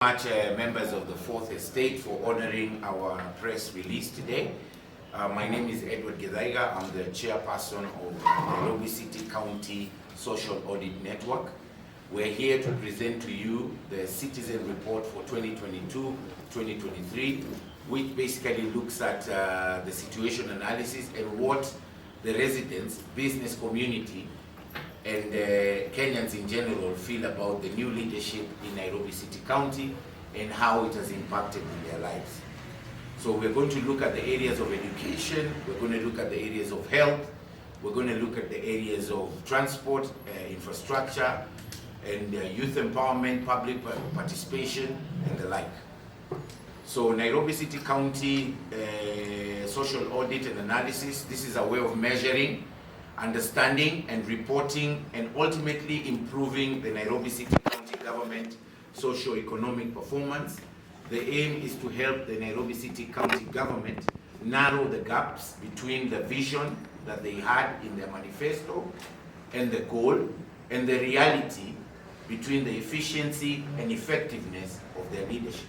Much members of the Fourth Estate for honoring our press release today. My name is Edward Githaiga. I'm the chairperson of Nairobi City County Social Audit Network. We're here to present to you the Citizen Report for 2022-2023, which basically looks at the situation analysis and what the residents, business community, and Kenyans in general feel about the new leadership in Nairobi City County and how it has impacted in their lives. So we're going to look at the areas of education, we're going to look at the areas of health, we're going to look at the areas of transport, infrastructure, and youth empowerment, public participation, and the like. So Nairobi City County social audit and analysis, this is a way of measuring, understanding and reporting and ultimately improving the Nairobi City County government socio-economic performance. The aim is to help the Nairobi City County government narrow the gaps between the vision that they had in their manifesto and the goal and the reality between the efficiency and effectiveness of their leadership.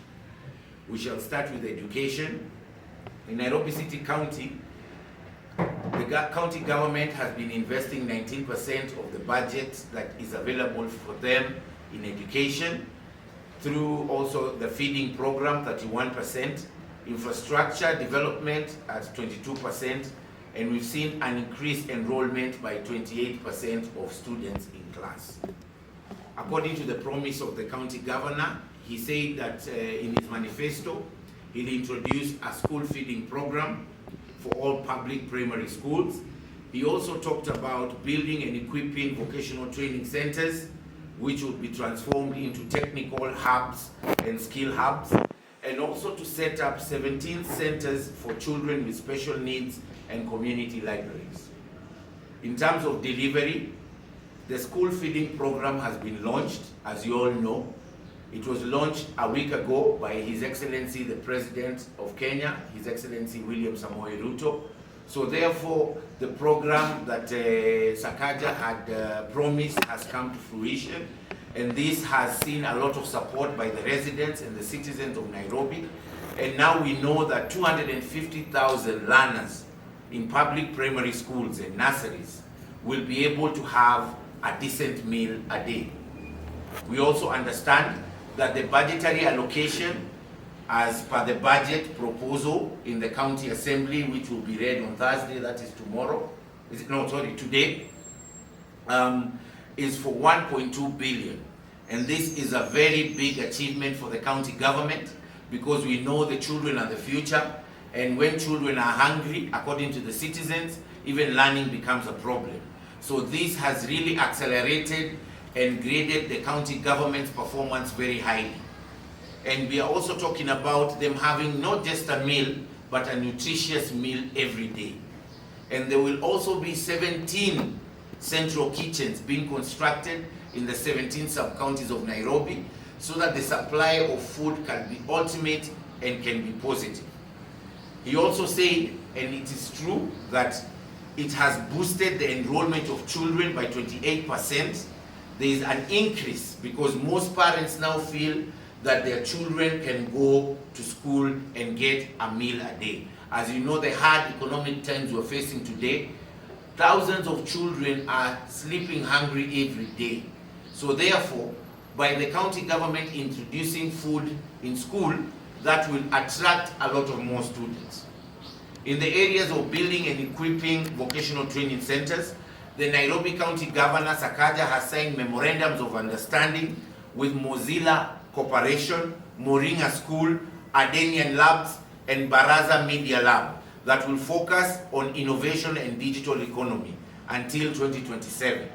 We shall start with education. In Nairobi City County, the county government has been investing 19% of the budget that is available for them in education through also the feeding program, 31%, infrastructure development at 22%, and we've seen an increased enrollment by 28% of students in class. According to the promise of the county governor, he said that in his manifesto, he'll introduce a school feeding program for all public primary schools. He also talked about building and equipping vocational training centers, which would be transformed into technical hubs and skill hubs, and also to set up 17 centers for children with special needs and community libraries. In terms of delivery, the school feeding program has been launched, as you all know. It was launched a week ago by His Excellency the President of Kenya, His Excellency William Samoei Ruto. So therefore, the program that Sakaja'S had promised has come to fruition, and this has seen a lot of support by the residents and the citizens of Nairobi. And now we know that 250,000 learners in public primary schools and nurseries will be able to have a decent meal a day. We also understand that the budgetary allocation as per the budget proposal in the county assembly, which will be read on Thursday, that is tomorrow, today, is for 1.2 billion. And this is a very big achievement for the county government because we know the children are the future, and when children are hungry, according to the citizens, even learning becomes a problem. So this has really accelerated and graded the county government's performance very highly. And we are also talking about them having not just a meal, but a nutritious meal every day. And there will also be 17 central kitchens being constructed in the 17 sub-counties of Nairobi so that the supply of food can be ultimate and can be positive. He also said, and it is true, that it has boosted the enrollment of children by 28%. There is an increase because most parents now feel that their children can go to school and get a meal a day. As you know, the hard economic times we're facing today, thousands of children are sleeping hungry every day. So therefore, by the county government introducing food in school, that will attract a lot of more students. In the areas of building and equipping vocational training centers, the Nairobi County Governor Sakaja'S has signed memorandums of understanding with Mozilla Corporation, Moringa School, Adenian Labs, and Baraza Media Lab that will focus on innovation and digital economy until 2027.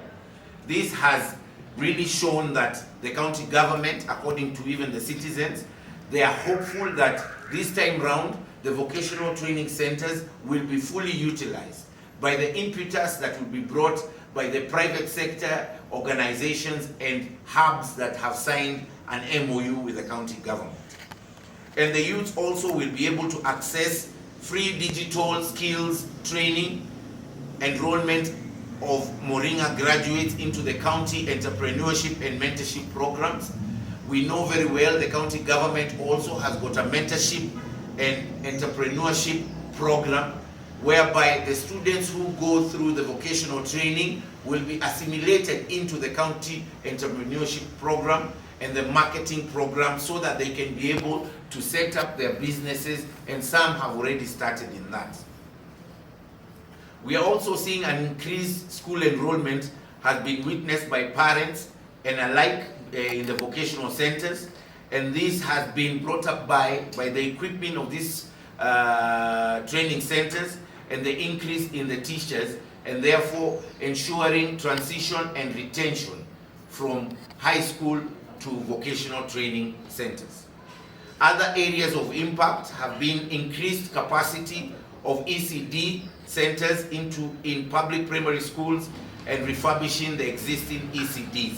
This has really shown that the county government, according to even the citizens, they are hopeful that this time round the vocational training centers will be fully utilized by the impetus that will be brought by the private sector organizations and hubs that have signed an MOU with the county government. And the youth also will be able to access free digital skills training, enrollment of Moringa graduates into the county entrepreneurship and mentorship programs, We know very well the county government also has got a mentorship and entrepreneurship program whereby the students who go through the vocational training will be assimilated into the county entrepreneurship program and the marketing program so that they can be able to set up their businesses, and some have already started in that. We are also seeing an increased school enrollment has been witnessed by parents and alike in the vocational centers, and this has been brought up by the equipment of these training centers and the increase in the teachers, and therefore ensuring transition and retention from high school to vocational training centers. Other areas of impact have been increased capacity of ECD centers in public primary schools and refurbishing the existing ECDs.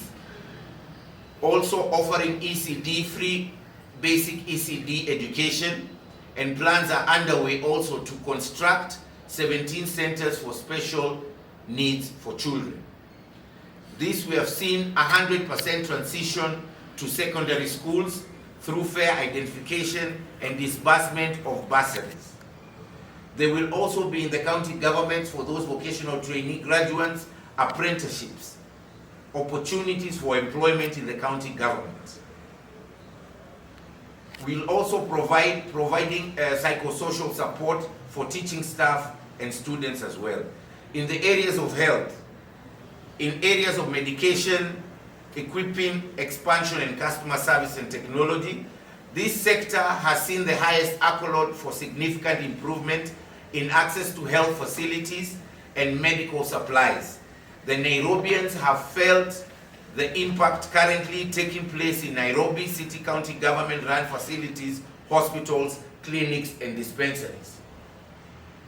Also offering ECD free basic ECD education, and plans are underway also to construct 17 centers for special needs for children. This we have seen 100% transition to secondary schools through fair identification and disbursement of bursaries. There will also be in the county government for those vocational trainee graduates apprenticeships, opportunities for employment in the county government. We'll also providing psychosocial support for teaching staff and students as well. In the areas of health, in areas of medication, equipping, expansion and customer service and technology, this sector has seen the highest accolade for significant improvement in access to health facilities and medical supplies. The Nairobians have felt the impact currently taking place in Nairobi City County government-run facilities, hospitals, clinics, and dispensaries.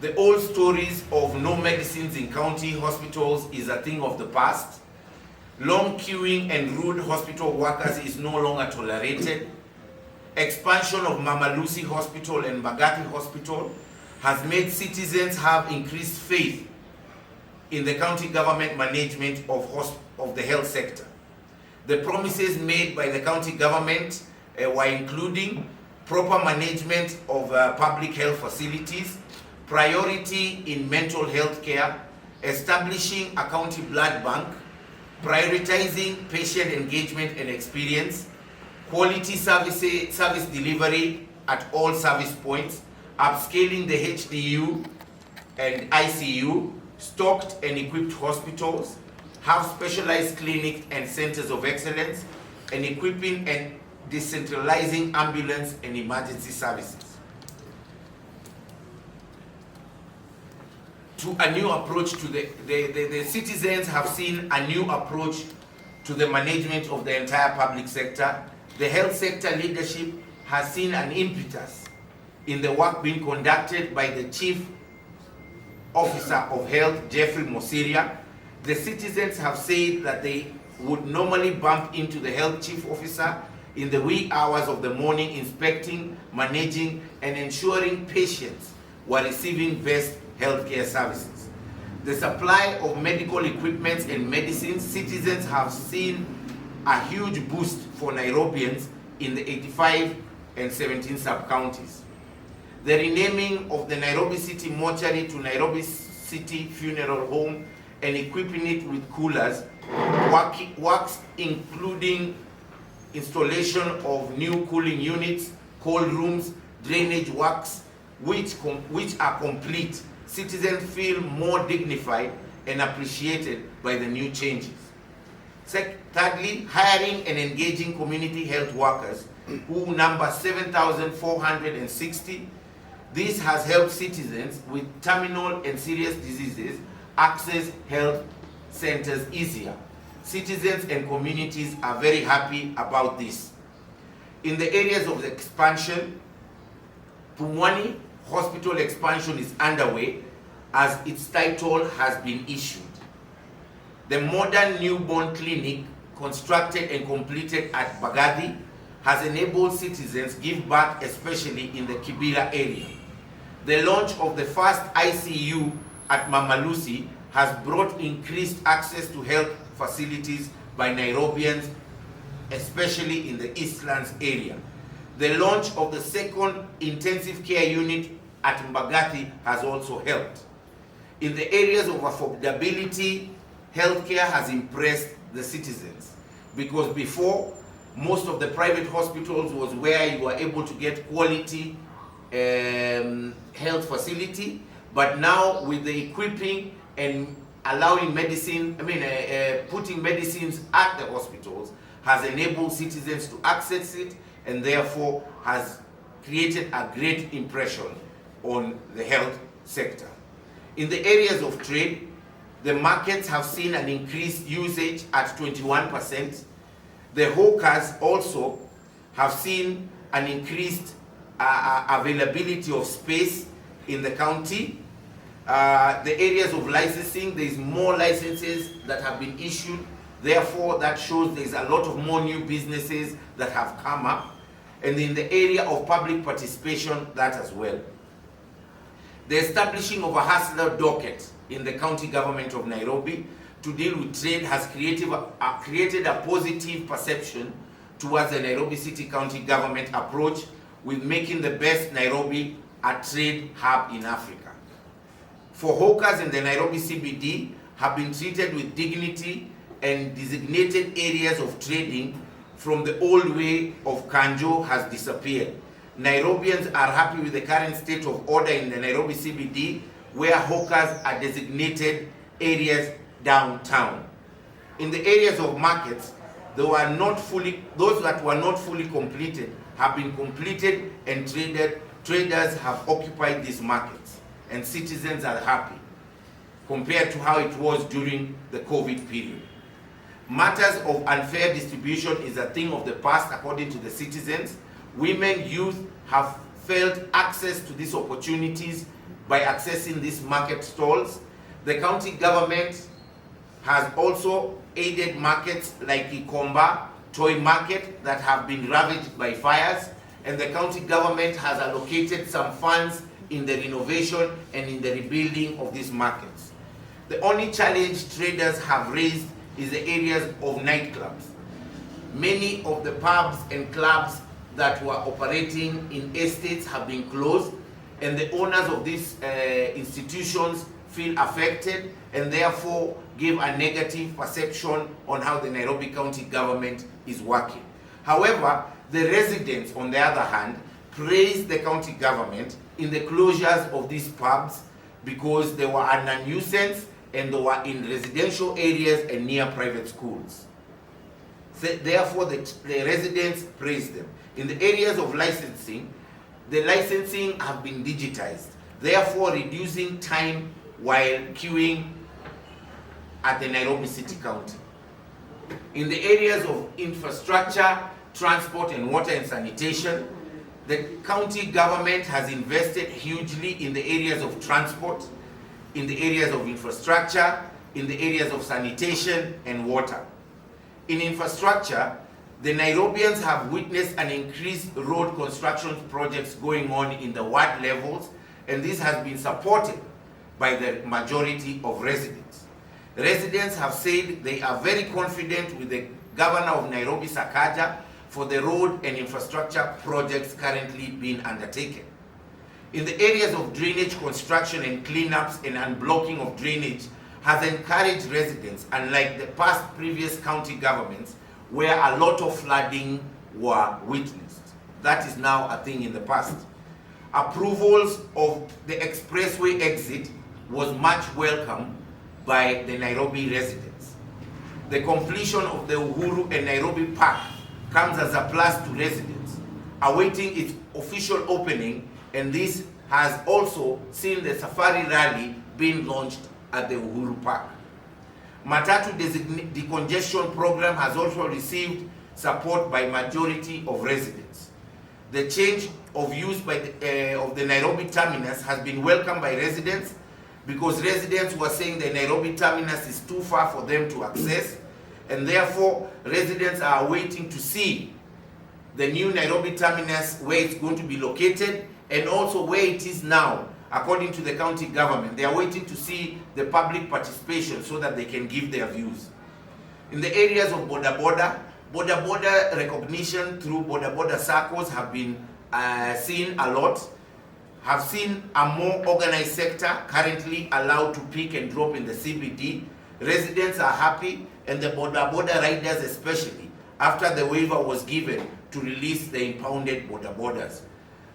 The old stories of no medicines in county hospitals is a thing of the past. Long queuing and rude hospital workers is no longer tolerated. Expansion of Mama Lucy Hospital and Mbagathi Hospital has made citizens have increased faith in the county government management of the health sector. The promises made by the county government were including proper management of public health facilities, priority in mental health care, establishing a county blood bank, prioritizing patient engagement and experience, quality service delivery at all service points, upscaling the HDU and ICU, stocked and equipped hospitals, have specialized clinics and centers of excellence, and equipping and decentralizing ambulance and emergency services. To a new approach to the citizens have seen a new approach to the management of the entire public sector. The health sector leadership has seen an impetus in the work being conducted by the Chief Officer of Health, Jeffrey Mosiria. The citizens have said that they would normally bump into the health chief officer in the wee hours of the morning, inspecting, managing, and ensuring patients were receiving best healthcare services. The supply of medical equipment and medicines, citizens have seen a huge boost for Nairobians in the 85 and 17 sub-counties. The renaming of the Nairobi City Mortuary to Nairobi City Funeral Home and equipping it with coolers, works including installation of new cooling units, cold rooms, drainage works, which are complete. Citizens feel more dignified and appreciated by the new changes. Thirdly, hiring and engaging community health workers, who number 7,460. This has helped citizens with terminal and serious diseases access health centers easier. Citizens and communities are very happy about this. In the areas of the expansion, Pumwani Hospital expansion is underway as its title has been issued. The modern newborn clinic constructed and completed at Mbagathi has enabled citizens give back, especially in the Kibera area. The launch of the first ICU at Mama Lucy has brought increased access to health facilities by Nairobians especially in the Eastlands area. The launch of the second intensive care unit at Mbagathi has also helped. In the areas of affordability, healthcare has impressed the citizens, because before, most of the private hospitals was where you were able to get quality health facility, but now with the equipping and allowing medicine, putting medicines at the hospitals has enabled citizens to access it, and therefore has created a great impression on the health sector. In the areas of trade, the markets have seen an increased usage at 21%. The hawkers also have seen an increased availability of space in the county. The areas of licensing, there is more licenses that have been issued. Therefore, that shows there is a lot of more new businesses that have come up. And in the area of public participation, that as well. The establishing of a hustler docket in the county government of Nairobi to deal with trade has created a positive perception towards the Nairobi City County government approach with making the best Nairobi a trade hub in Africa. For hawkers in the Nairobi CBD have been treated with dignity, and designated areas of trading from the old way of Kanjo has disappeared. Nairobians are happy with the current state of order in the Nairobi CBD, where hawkers are designated areas downtown. In the areas of markets, those that were not fully completed have been completed, and traders have occupied these markets, and citizens are happy compared to how it was during the COVID period. Matters of unfair distribution is a thing of the past according to the citizens. Women, youth have felt access to these opportunities by accessing these market stalls. The county government has also aided markets like Ikomba, Toy Market, that have been ravaged by fires, and the county government has allocated some funds in the renovation and in the rebuilding of these markets. The only challenge traders have raised is the areas of nightclubs. Many of the pubs and clubs that were operating in estates have been closed, and the owners of these institutions feel affected and therefore give a negative perception on how the Nairobi County government is working. However, the residents, on the other hand, praise the county government in the closures of these pubs because they were a nuisance and they were in residential areas and near private schools. So therefore, the residents praise them. In the areas of licensing, the licensing have been digitized, therefore reducing time while queuing at the Nairobi City County. In the areas of infrastructure, transport and water and sanitation, the county government has invested hugely in the areas of transport, in the areas of infrastructure, in the areas of sanitation and water. In infrastructure, the Nairobians have witnessed an increased road construction projects going on in the ward levels, and this has been supported by the majority of residents. Residents have said they are very confident with the governor of Nairobi, Sakaja, for the road and infrastructure projects currently being undertaken. In the areas of drainage construction and cleanups and unblocking of drainage has encouraged residents, unlike the past previous county governments where a lot of flooding were witnessed. That is now a thing in the past. Approvals of the expressway exit was much welcomed by the Nairobi residents. The completion of the Uhuru and Nairobi Park comes as a plus to residents, awaiting its official opening, and this has also seen the safari rally being launched at the Uhuru Park. Matatu decongestion program has also received support by majority of residents. The change of use by of the Nairobi terminus has been welcomed by residents because residents were saying the Nairobi terminus is too far for them to access, and therefore residents are waiting to see the new Nairobi terminus, where it's going to be located, and also where it is now. According to the county government, they are waiting to see the public participation so that they can give their views. In the areas of Boda Boda, Border recognition through border circles have been seen a lot. Have seen a more organized sector currently allowed to pick and drop in the CBD. Residents are happy, and the border riders especially, after the waiver was given to release the impounded borders.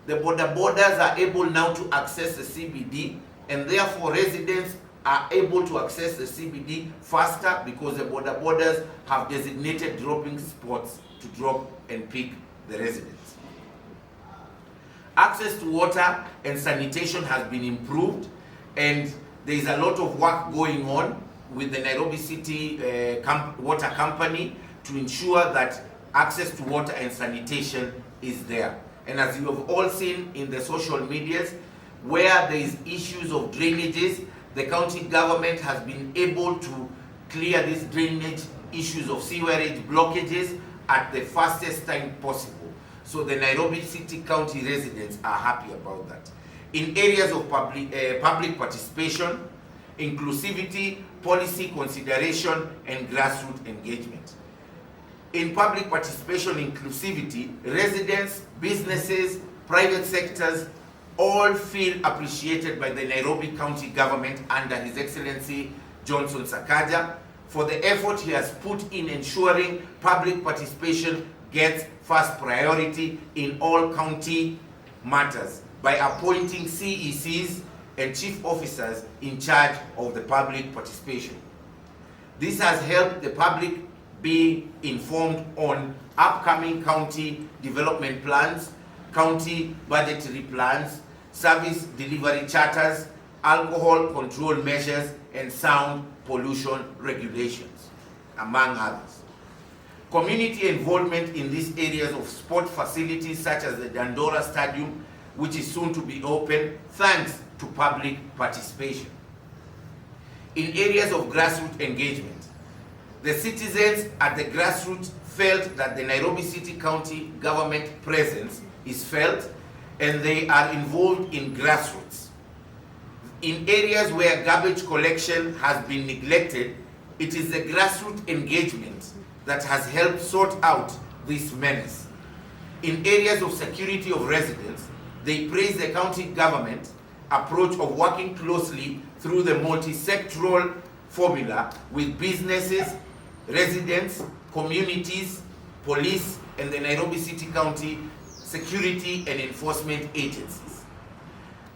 The borders are able now to access the CBD, and therefore residents are able to access the CBD faster because the borders have designated dropping spots to drop and pick the residents. Access to water and sanitation has been improved, and there is a lot of work going on with the Nairobi City Water Company to ensure that access to water and sanitation is there. And as you have all seen in the social medias, where there is issues of drainages, the county government has been able to clear these drainage issues of sewerage blockages at the fastest time possible. So the Nairobi City County residents are happy about that. In areas of public participation, inclusivity, policy consideration, and grassroots engagement. In public participation inclusivity, residents, businesses, private sectors all feel appreciated by the Nairobi County government under His Excellency Johnson Sakaja for the effort he has put in ensuring public participation gets first priority in all county matters by appointing CECs and chief officers in charge of the public participation. This has helped the public be informed on upcoming county development plans, county budgetary plans, service delivery charters, alcohol control measures, and sound pollution regulations, among others. Community involvement in these areas of sport facilities such as the Dandora Stadium, which is soon to be open, thanks to public participation. In areas of grassroots engagement, the citizens at the grassroots felt that the Nairobi City County government presence is felt, and they are involved in grassroots. In areas where garbage collection has been neglected, it is the grassroots engagement that has helped sort out this menace. In areas of security of residents, they praise the county government approach of working closely through the multi-sectoral formula with businesses, residents, communities, police, and the Nairobi City County security and enforcement agencies.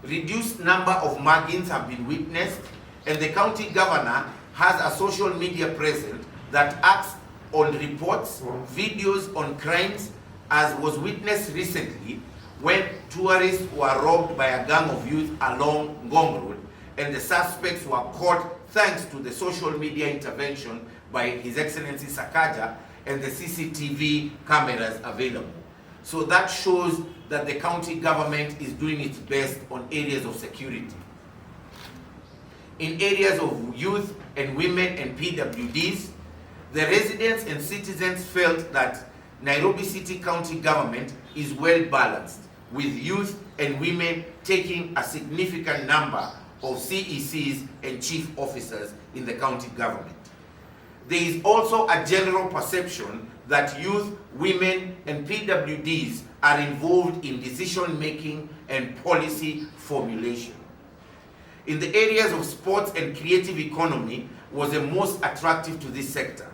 Reduced number of muggings have been witnessed, and the county governor has a social media presence that acts on reports, videos on crimes, as was witnessed recently when tourists were robbed by a gang of youth along Ngong Road, and the suspects were caught thanks to the social media intervention by His Excellency Sakaja and the CCTV cameras available. So that shows that the county government is doing its best on areas of security. In areas of youth and women and PWDs, the residents and citizens felt that Nairobi City County government is well balanced, with youth and women taking a significant number of CECs and chief officers in the county government. There is also a general perception that youth, women, and PWDs are involved in decision making and policy formulation. In the areas of sports and creative economy was the most attractive to this sector,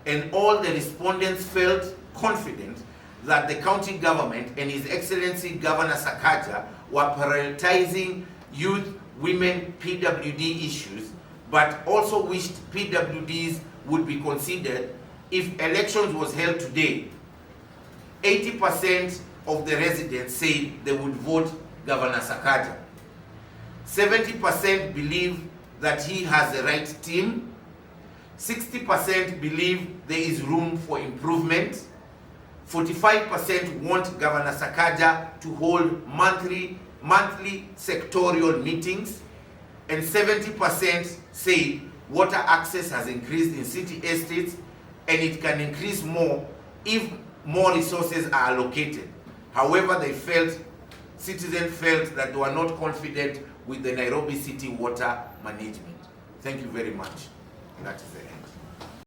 and all the respondents felt confident that the county government and His Excellency Governor Sakaja were prioritizing youth, women, PWD issues, but also wished PWDs would be considered if elections was held today. 80% of the residents said they would vote Governor Sakaja. 70% believe that he has the right team. 60% believe there is room for improvement. 45% want Governor Sakaja to hold monthly sectorial meetings, and 70% say water access has increased in city estates, and it can increase more if more resources are allocated. However, citizens felt that they were not confident with the Nairobi City water management. Thank you very much. That is the end.